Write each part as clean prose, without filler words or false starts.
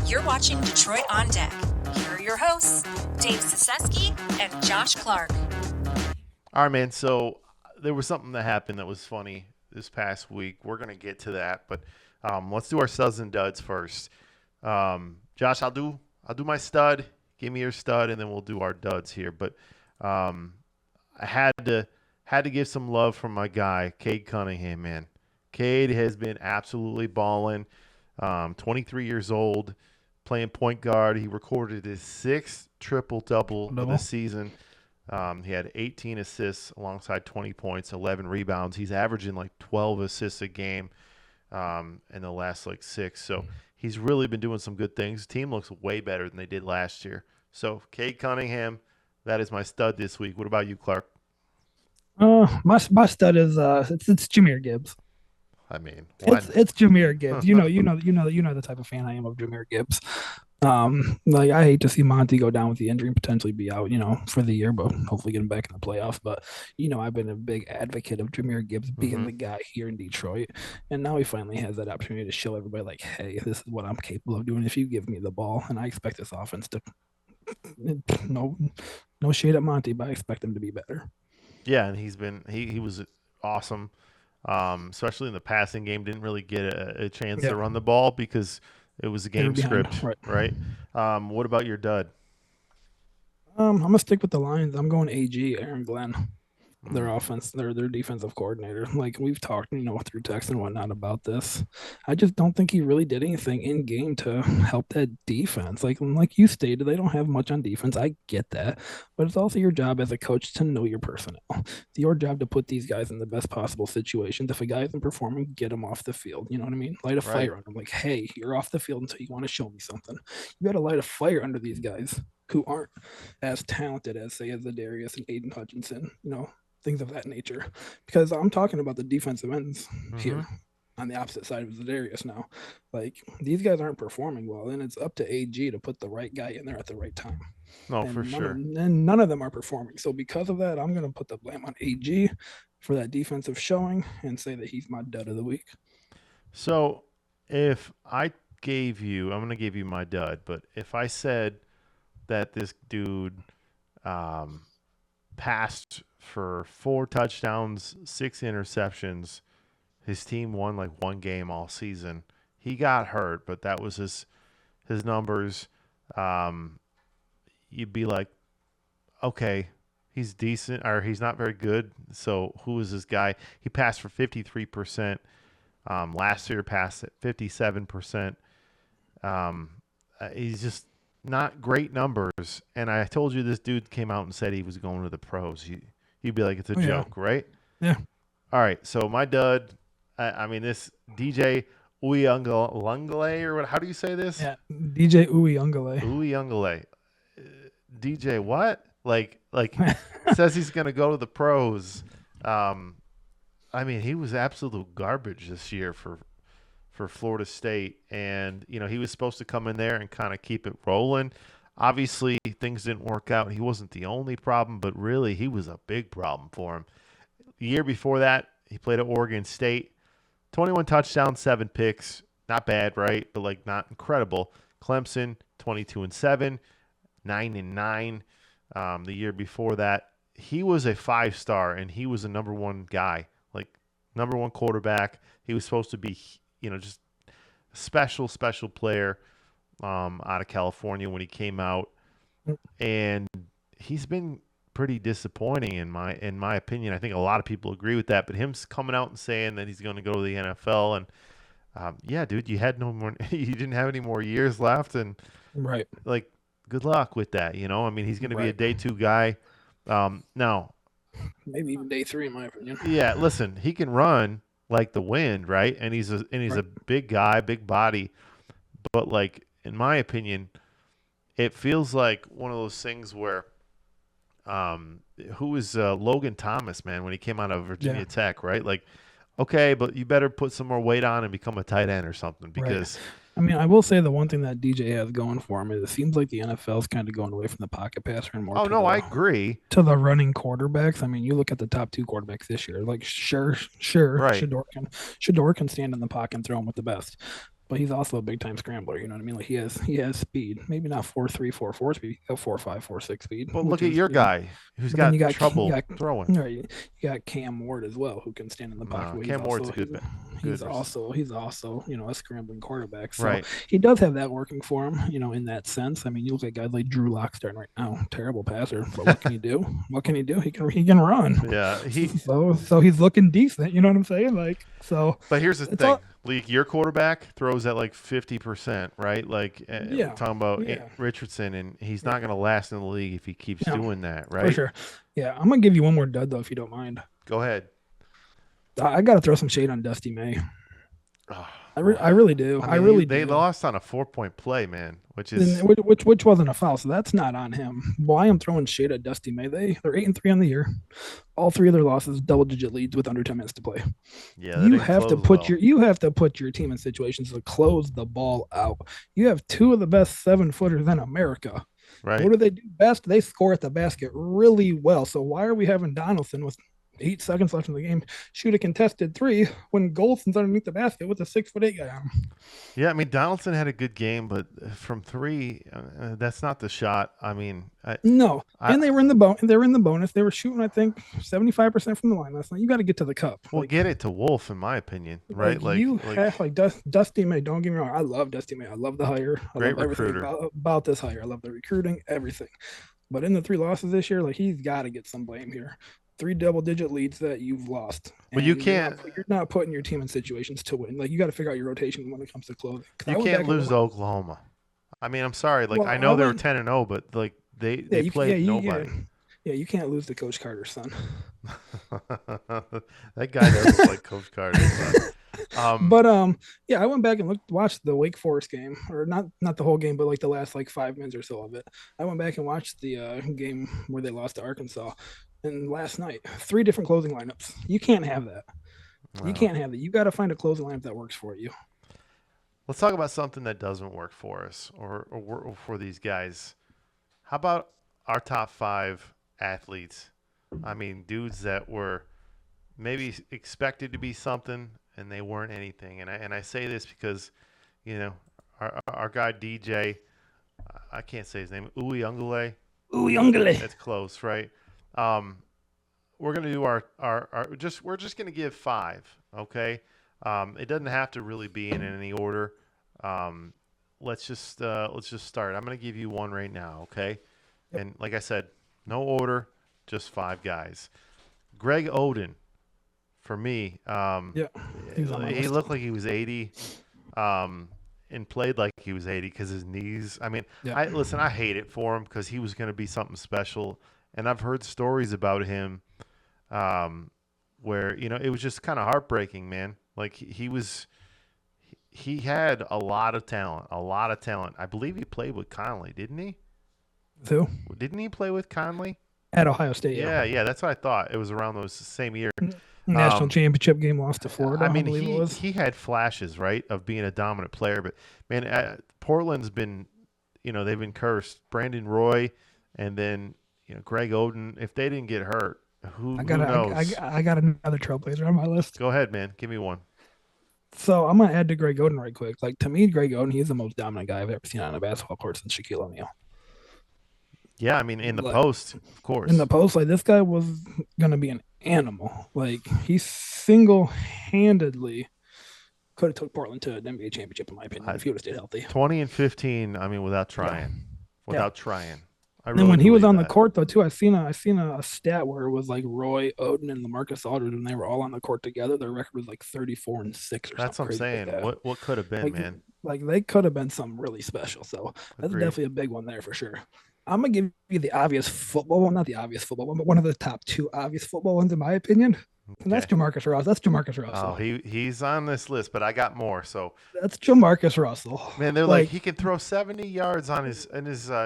You're watching Detroit on Deck. Here are your hosts, Dave Cesefske and Josh Clark. All right, man. So there was something that happened that was funny this past week. We're going to get to that, but let's do our studs and duds first. Josh, I'll do my stud. Give me your stud, and then we'll do our duds here. But I had to give some love from my guy, Cade Cunningham, man. Cade has been absolutely balling. 23 years old, playing point guard. He recorded his sixth triple-double of the season. He had 18 assists alongside 20 points, 11 rebounds. He's averaging like 12 assists a game in the last like 6. So he's really been doing some good things. Team looks way better than they did last year. So Cade Cunningham, that is my stud this week. What about you, Clark? My stud is it's Jahmyr Gibbs. I mean, it's Jahmyr Gibbs. You know the type of fan I am of Jahmyr Gibbs. Like I hate to see Monty go down with the injury and potentially be out, for the year, but hopefully get him back in the playoffs. But I've been a big advocate of Jahmyr Gibbs being the guy here in Detroit, and now he finally has that opportunity to show everybody, like, hey, this is what I'm capable of doing if you give me the ball. And I expect this offense to no shade at Monty, but I expect him to be better. Yeah, and he was awesome, especially in the passing game. Didn't really get a chance to run the ball because it was a game script, right? What about your dud? I'm gonna stick with the Lions. I'm going AG, Aaron Glenn. Their offense, their defensive coordinator. Like we've talked, through text and whatnot about this. I just don't think he really did anything in game to help that defense. Like you stated, they don't have much on defense. I get that, but it's also your job as a coach to know your personnel. It's your job to put these guys in the best possible situations. If a guy isn't performing, get him off the field. You know what I mean? Light a fire on him. Like, hey, you're off the field until you want to show me something. You got to light a fire under these guys who aren't as talented as, say, as Zadarius and Aiden Hutchinson. Things of that nature, because I'm talking about the defensive ends here on the opposite side of Zadarius now. Like these guys aren't performing well, and it's up to AG to put the right guy in there at the right time. No, for sure. And none of them are performing. So because of that, I'm going to put the blame on AG for that defensive showing and say that he's my dud of the week. So if I gave you, I'm going to give you my dud, but if I said that this dude passed for 4 touchdowns, 6 interceptions. His team won like one game all season. He got hurt, but that was his numbers. You'd be like, okay, he's decent, or he's not very good. So who is this guy? He passed for 53%. Last year passed at 57%. He's just not great numbers. And I told you this dude came out and said he was going to the pros. You'd be like, it's a joke, right? Yeah. All right. So my dud, I mean, this DJ Uyunglele, or what? How do you say this? Yeah, DJ Uyunglele. Uyunglele. DJ what? Like says he's going to go to the pros. I mean, he was absolute garbage this year for Florida State. And, he was supposed to come in there and kind of keep it rolling. Obviously, things didn't work out. He wasn't the only problem, but really, he was a big problem for him. The year before that, he played at Oregon State. 21 touchdowns, 7 picks. Not bad, right? But, not incredible. Clemson, 22-7, 9-9. The year before that, he was a 5-star, and he was a number 1 guy, number 1 quarterback. He was supposed to be, just a special player. Out of California when he came out, and he's been pretty disappointing in my opinion. I think a lot of people agree with that, but him coming out and saying that he's going to go to the NFL, and yeah, dude, you had no more, you didn't have any more years left, and right, good luck with that. I mean, he's going to be a day 2 guy. Now, maybe even day 3 in my opinion. Yeah, listen, he can run like the wind, right? And he's a big guy, big body, but in my opinion, it feels like one of those things where who was Logan Thomas, man, when he came out of Virginia Tech, right? Okay, but you better put some more weight on and become a tight end or something because I mean, I will say the one thing that DJ has going for him is it seems like the NFL is kind of going away from the pocket passer and more. Oh, no, I agree. To the running quarterbacks. I mean, you look at the top 2 quarterbacks this year. Sure, right. Shador can stand in the pocket and throw him with the best. but he's also a big time scrambler. You know what I mean? Like he has speed. Maybe not 4.3, 4.4 speed. 4.5, 4.6 speed. But Which look at is, your guy who's but then got trouble throwing. right, you got Cam Ward as well, who can stand in the pocket. Cam Ward's a good he's also a scrambling quarterback. So right. he does have that working for him. In that sense. I mean, you look at guys like Drew Lock starting right now, terrible passer, but what can he do? What can he do? He can run. Yeah, so he's looking decent. You know what I'm saying? Like so. But here's the thing. Leak, your quarterback throws at like 50%, right? Like we're talking about Richardson, and he's not going to last in the league if he keeps doing that, right? For sure. Yeah, I'm gonna give you one more dud though, if you don't mind. Go ahead. I got to throw some shade on Dusty May. Oh, I really do. I mean, they lost on a 4-point play, man, which wasn't a foul, so that's not on him. Well, I am throwing shade at Dusty May. They're 8-3 on the year. All three of their losses, double-digit leads with under 10 minutes to play. Yeah, you have to put your team in situations to close the ball out. You have two of the best 7-footers in America. Right. What do they do best? They score at the basket really well. So why are we having Donaldson with 8 seconds left in the game shoot a contested three when Golson's underneath the basket with a 6'8" guy on him? Yeah, I mean Donaldson had a good game, but from three, that's not the shot. I mean, and they were in the They were in the bonus. They were shooting, I think, 75% from the line last night. You got to get to the cup. Well, get it to Wolf, in my opinion, right? Dusty May. Don't get me wrong. I love Dusty May. I love the hire. I love everything about this hire. I love the recruiting, everything. But in the 3 losses this year, like he's got to get some blame here. 3 double-digit leads that you've lost. But you can't. You're not putting your team in situations to win. Like you got to figure out your rotation when it comes to closing. You can't lose to Oklahoma. I mean, I'm sorry. Like I know they were 10-0, but like they played nobody. You can't lose to Coach Carter's son. That guy does look like Coach Carter's son. I went back and watched the Wake Forest game, or not the whole game, but like the last 5 minutes or so of it. I went back and watched the game where they lost to Arkansas. And last night, 3 different closing lineups. You can't have that. No. You can't have that. You got to find a closing lineup that works for you. Let's talk about something that doesn't work for us or for these guys. How about our top 5 athletes? I mean, dudes that were maybe expected to be something and they weren't anything. And I say this because, our guy DJ, I can't say his name, Uyunglele. That's close, right? We're gonna do our we're just gonna give 5, okay? It doesn't have to really be in any order. Let's just start. I'm gonna give you one right now, okay? Yep. And like I said, no order, just 5 guys. Greg Oden, for me, he looked like he was 80, and played like he was 80 because his knees. I mean, I hate it for him because he was gonna be something special. And I've heard stories about him where, it was just kind of heartbreaking, man. Like he had a lot of talent. I believe he played with Conley, didn't he? Who? Didn't he play with Conley? At Ohio State, yeah. That's what I thought. It was around those same year. National championship game lost to Florida. I mean, he had flashes, right, of being a dominant player. But, man, Portland's been, they've been cursed. Brandon Roy and then – Greg Oden, if they didn't get hurt, who knows? I got another trailblazer on my list. Go ahead, man. Give me one. So I'm going to add to Greg Oden right quick. Like, to me, Greg Oden, he's the most dominant guy I've ever seen on a basketball court since Shaquille O'Neal. Yeah, I mean, in the post, of course. In the post, this guy was going to be an animal. He single-handedly could have took Portland to an NBA championship, in my opinion, if he would have stayed healthy. 20 and 15, I mean, without trying. Trying. And then when he was on the court, though, too, I seen a stat where it was Roy, Oden, and LaMarcus Aldridge, when they were all on the court together, their record was 34-6 or something. That's what I'm saying. What could have been, man? They could have been something really special. So that's definitely a big one there for sure. I'm gonna give you the obvious football one, not the obvious football one, but one of the top 2 obvious football ones in my opinion. And that's Jamarcus Russell. Oh, he's on this list, but I got more. So that's Jamarcus Russell. Man, they're he can throw 70 yards on his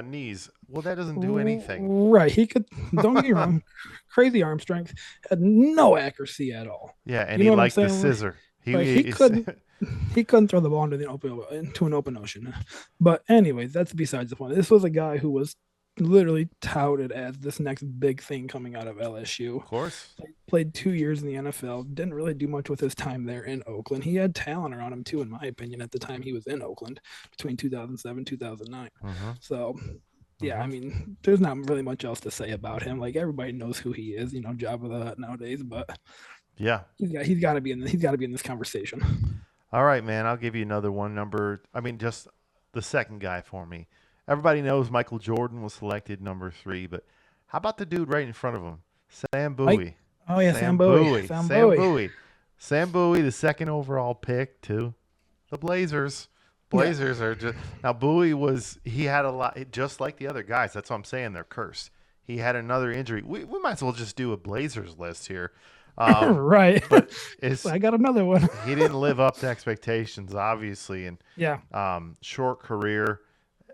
knees. Well, that doesn't do anything. Right. He could. Don't get me wrong. Crazy arm strength. Had no accuracy at all. Yeah, and he liked the scissor. He couldn't throw the ball into an open ocean. But anyways, that's besides the point. This was a guy who was literally touted as this next big thing coming out of LSU. Of course. Played 2 years in the NFL. Didn't really do much with his time there in Oakland. He had talent around him too, in my opinion, at the time he was in Oakland between 2007 2009. So. Yeah, I mean, there's not really much else to say about him. Like everybody knows who he is, Jabba the Hutt nowadays. But yeah, he's got to be in this conversation. All right, man. I'll give you another one. Just the second guy for me. Everybody knows Michael Jordan was selected number 3, but how about the dude right in front of him, Sam Bowie? Oh yeah, Sam Bowie. Sam Bowie, the second overall pick to the Blazers. Blazers are just now. Bowie he had a lot, just like the other guys. That's what I'm saying. They're cursed. He had another injury. We might as well just do a Blazers list here. Right. But I got another one. He didn't live up to expectations, obviously, and short career.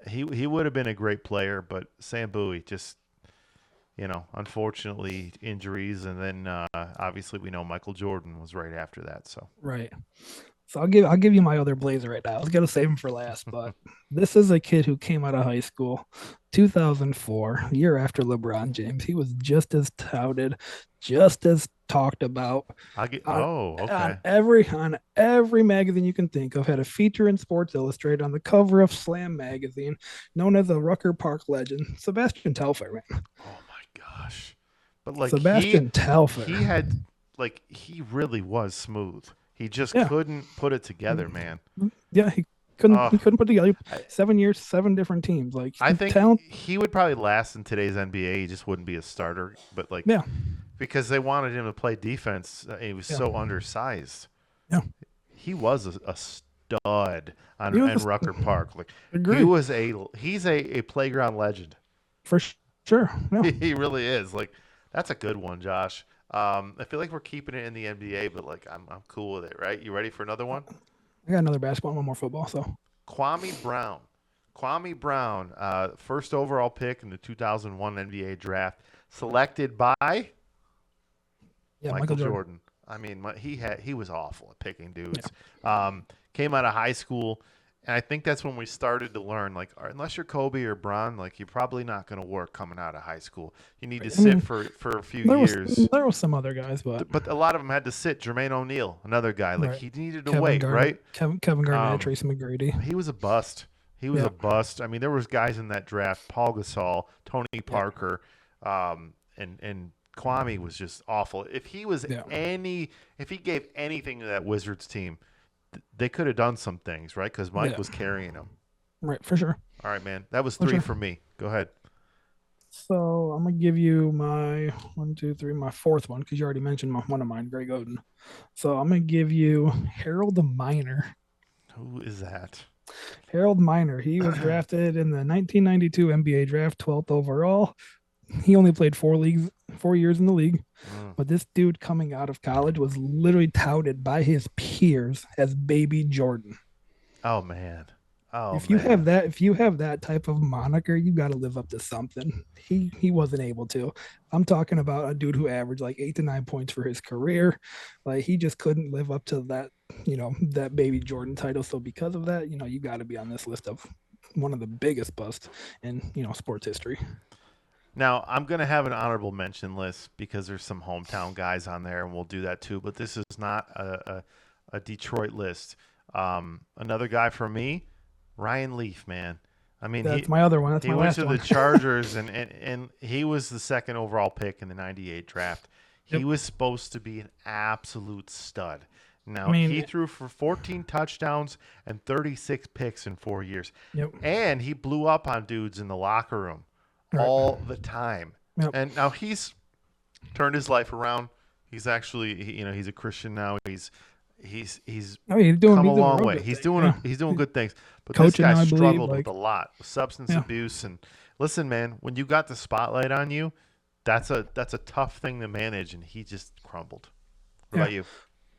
He would have been a great player, but Sam Bowie just, unfortunately injuries, and then obviously we know Michael Jordan was right after that. So right. So I'll give you my other Blazer right now. I was gonna save him for last, but this is a kid who came out of high school, 2004, year after LeBron James. He was just as touted, just as talked about. Okay. On every magazine you can think of, had a feature in Sports Illustrated on the cover of Slam magazine, known as a Rucker Park legend, Sebastian Telfair, man. Oh my gosh! But like Sebastian Telfair, he really was smooth. He just couldn't put it together, man. Yeah, he couldn't. He couldn't put together 7 years, 7 different teams. Like I think he would probably last in today's NBA. He just wouldn't be a starter, but because they wanted him to play defense. He was so undersized. Yeah, he was a stud in Rucker Park. Like he's a playground legend for sure. Yeah. He really is. Like that's a good one, Josh. I feel like we're keeping it in the NBA, but I'm cool with it, right? You ready for another one? I got another basketball, one more football. So Kwame Brown, first overall pick in the 2001 NBA draft, selected by Michael Jordan. I mean, he was awful at picking dudes. Yeah. Came out of high school. And I think that's when we started to learn, unless you're Kobe or Bron, you're probably not going to work coming out of high school. You need to sit for a few years. There were some other guys, but a lot of them had to sit. Jermaine O'Neal, another guy, he needed to wait, right? Kevin Garnett, Tracy McGrady. He was a bust. I mean, there was guys in that draft: Paul Gasol, Tony Parker, and Kwame was just awful. If he was if he gave anything to that Wizards team, they could have done some things, right? Because Mike was carrying them. Right, for sure. All right, man. That was 3 for me. Go ahead. So I'm going to give you my my fourth one, because you already mentioned one of mine, Greg Oden. So I'm going to give you Harold Miner. Who is that? Harold Miner. He was drafted in the 1992 NBA draft, 12th overall. He only played 4 years in the league, but this dude coming out of college was literally touted by his peers as Baby Jordan. Oh man! If you have that type of moniker, you got to live up to something. He wasn't able to. I'm talking about a dude who averaged 8 to 9 points for his career. He just couldn't live up to that, that Baby Jordan title. So because of that, you got to be on this list of one of the biggest busts in sports history. Now, I'm going to have an honorable mention list because there's some hometown guys on there, and we'll do that too. But this is not a Detroit list. Another guy for me, Ryan Leaf, man. I mean, that's my other one. That's my last one. He went to the Chargers, and he was the second overall pick in the 98 draft. He was supposed to be an absolute stud. Now, he threw for 14 touchdowns and 36 picks in 4 years. Yep. And he blew up on dudes in the locker room. All the time. Yep. And now he's turned his life around. He's actually, he's a Christian now. He's come a long way. He's doing good things. But Coaching, this guy struggled with a lot, with substance abuse. And listen, man, when you got the spotlight on you, that's a tough thing to manage. And he just crumbled. What about you?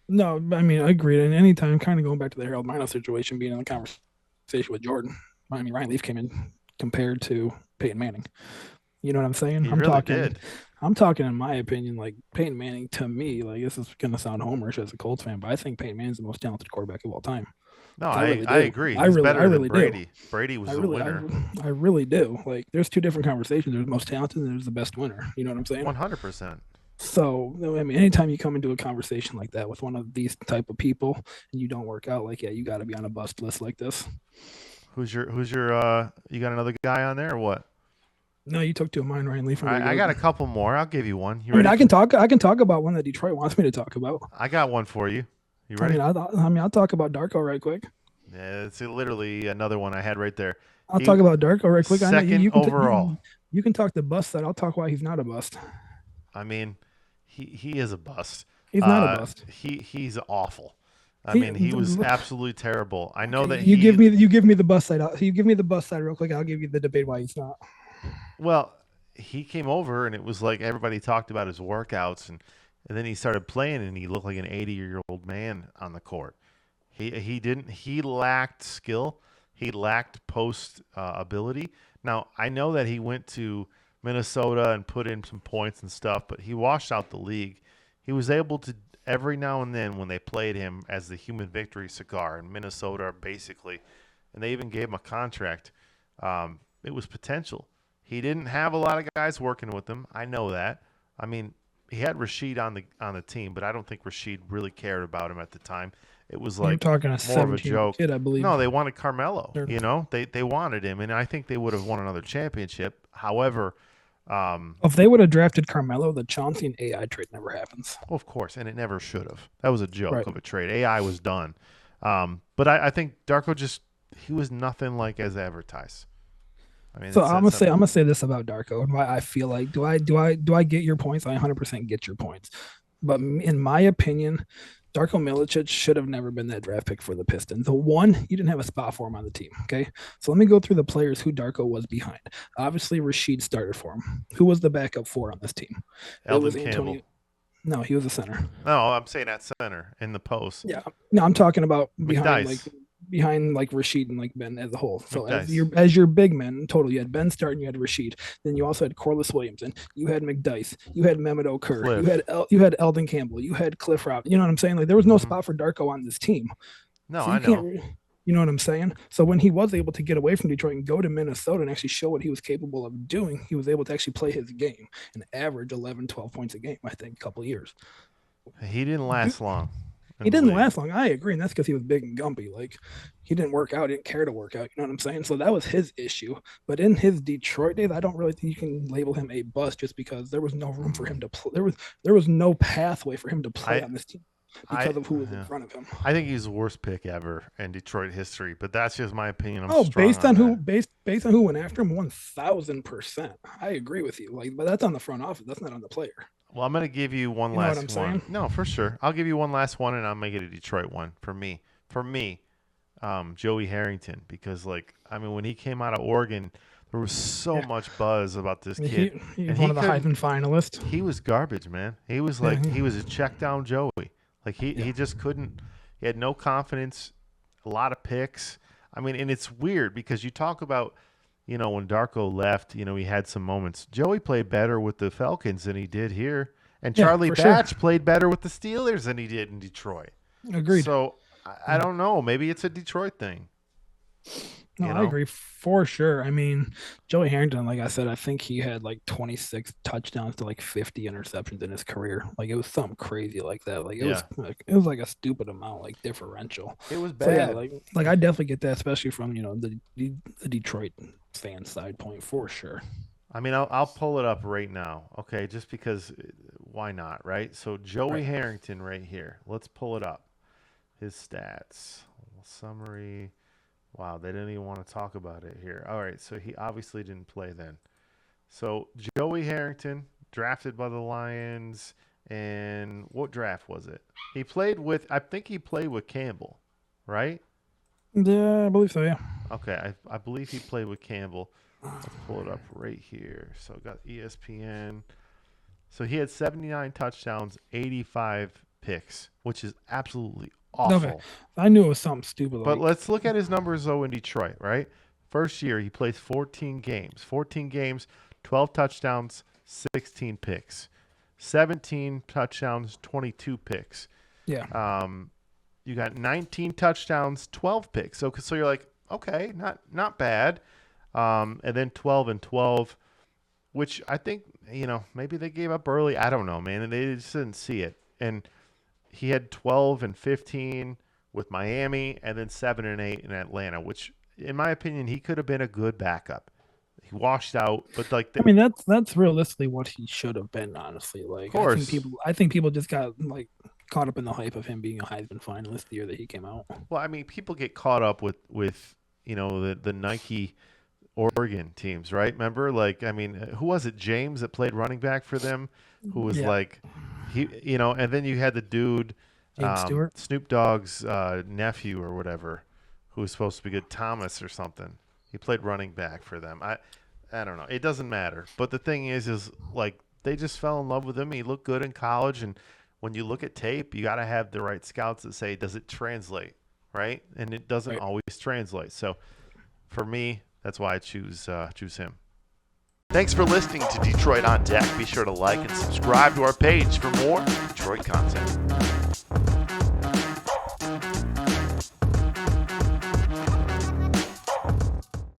No, I mean, I agree. And anytime, kind of going back to the Harold Miner situation, being in the conversation with Jordan, I mean, Ryan Leaf came in compared to Peyton Manning. You know what I'm saying? I'm talking in my opinion, Peyton Manning to me, this is gonna sound homerish as a Colts fan, but I think Peyton Manning's the most talented quarterback of all time. No, I really I do. agree. I He's really, I better than really do. Brady. Brady was I the really, winner. I really do. Like, there's two different conversations. There's most talented, and there's the best winner. You know what I'm saying? 100%. So, I mean, anytime you come into a conversation like that with one of these type of people and you don't work out, like, yeah, you got to be on a bust list like this. Who's your you got another guy on there or what? No, you took two of mine, Ryan Leaf. I got a couple more. I'll give you one. You I mean, ready? I can talk about one that Detroit wants me to talk about. I got one for you. You I ready? mean, I'll talk about Darko right quick. Yeah, it's literally another one I had right there. I'll talk about Darko right quick. I know Second overall. You can talk the bust side. I'll talk why he's not a bust. I mean, he is a bust. He's not a bust. He's awful. I mean, he was absolutely terrible. I know that you give me the bust side. You give me the bust side real quick. I'll give you the debate why he's not. Well, he came over and it was like everybody talked about his workouts and then he started playing and he looked like an 80-year-old man on the court. He lacked skill. He lacked post ability. Now, I know that he went to Minnesota and put in some points and stuff, but he washed out the league. He was able to every now and then when they played him as the human victory cigar in Minnesota, basically, and they even gave him a contract. It was potential. He didn't have a lot of guys working with him. I know that. I mean, he had Rashid on the team, but I don't think Rashid really cared about him at the time. It was like You're talking more of a joke. Kid, I believe. No, they wanted Carmelo. You know, they wanted him, and I think they would have won another championship. However, if they would have drafted Carmelo, the Chauncey and AI trade never happens. Well, of course, and it never should have. That was a joke of a trade. AI was done. But I think Darko he was nothing like as advertised. I mean, so I'm gonna say this about Darko and why I feel like do I get your points? I 100% get your points, but in my opinion, Darko Milicic should have never been that draft pick for the Pistons. The one, you didn't have a spot for him on the team. Okay. So let me go through the players who Darko was behind. Obviously, Rashid started for him. Who was the backup for on this team? Eldon Campbell. No, he was a center. No, I'm saying at center in the post. Yeah. No, I'm talking about McDyess. behind like Rashid and like Ben as a whole. So McDyess. as your big men in total, you had Ben starting, you had Rashid, then you also had Corliss Williamson, you had McDyess, you had Mehmet Okur, you had Eldon Campbell, you had Cliff Robb. You know what I'm saying? Like there was no spot for Darko on this team. No, so I know. You know what I'm saying? So when he was able to get away from Detroit and go to Minnesota and actually show what he was capable of doing, he was able to actually play his game and average 11, 12 points a game, I think, a couple of years. He didn't last long. He didn't last long. I agree. And that's because he was big and gumpy. Like he didn't work out. He didn't care to work out. You know what I'm saying? So that was his issue. But in his Detroit days, I don't really think you can label him a bust just because there was no room for him to play. There was no pathway for him to play on this team because of who was in front of him. I think he's the worst pick ever in Detroit history, but that's just my opinion. Based on who went after him, 1,000%. I agree with you. Like, but that's on the front office. That's not on the player. Well, I'm going to give you one last one. Saying? No, for sure. I'll give you one last one, and I'll make it a Detroit one for me. Joey Harrington, because, like, I mean, when he came out of Oregon, there was so much buzz about this kid. He's one of the Heisman finalists. He was garbage, man. He was like he was a check down Joey. Like he just couldn't. He had no confidence. A lot of picks. I mean, and it's weird because you talk about. You know, when Darko left, you know, he had some moments. Joey played better with the Falcons than he did here. And Charlie Batch played better with the Steelers than he did in Detroit. Agreed. So, I don't know. Maybe it's a Detroit thing. No, I agree for sure. I mean, Joey Harrington, like I said, I think he had like 26 touchdowns to like 50 interceptions in his career. Like it was something crazy like that. Like it was like a stupid amount, like differential. It was bad. So, yeah, like I definitely get that, especially from the Detroit fan side point for sure. I mean, I'll pull it up right now, okay? Just because, why not, right? So Joey Harrington right here. Let's pull it up. His stats, summary. Wow, they didn't even want to talk about it here. All right, so he obviously didn't play then. So Joey Harrington, drafted by the Lions, and what draft was it? I think he played with Campbell, right? Yeah, I believe so, yeah. Okay, I believe he played with Campbell. Let's pull it up right here. So I got ESPN. So he had 79 touchdowns, 85 picks, which is absolutely awful. Okay. I knew it was something stupid. But let's look at his numbers, though, in Detroit, right? First year, he plays 14 games. 14 games, 12 touchdowns, 16 picks. 17 touchdowns, 22 picks. Yeah. You got 19 touchdowns, 12 picks. So you're like, okay, not bad. And then 12 and 12, which I think, maybe they gave up early. I don't know, man. And they just didn't see it. And he had 12 and 15 with Miami, and then 7 and 8 in Atlanta, which, in my opinion, he could have been a good backup. He washed out, but I mean, that's realistically what he should have been, honestly. Like, I think people just got like caught up in the hype of him being a Heisman finalist the year that he came out. Well, I mean, people get caught up with the Nike Oregon teams, right? Remember, like, I mean, who was it? James that played running back for them, who was like, and then you had the dude, James Stewart, Snoop Dogg's nephew or whatever, who was supposed to be good, Thomas or something. He played running back for them. I don't know. It doesn't matter. But the thing is like they just fell in love with him. He looked good in college, and when you look at tape, you got to have the right scouts that say, does it translate, right? And it doesn't always translate. So for me, that's why I choose him. Thanks for listening to Detroit on Deck. Be sure to like and subscribe to our page for more Detroit content.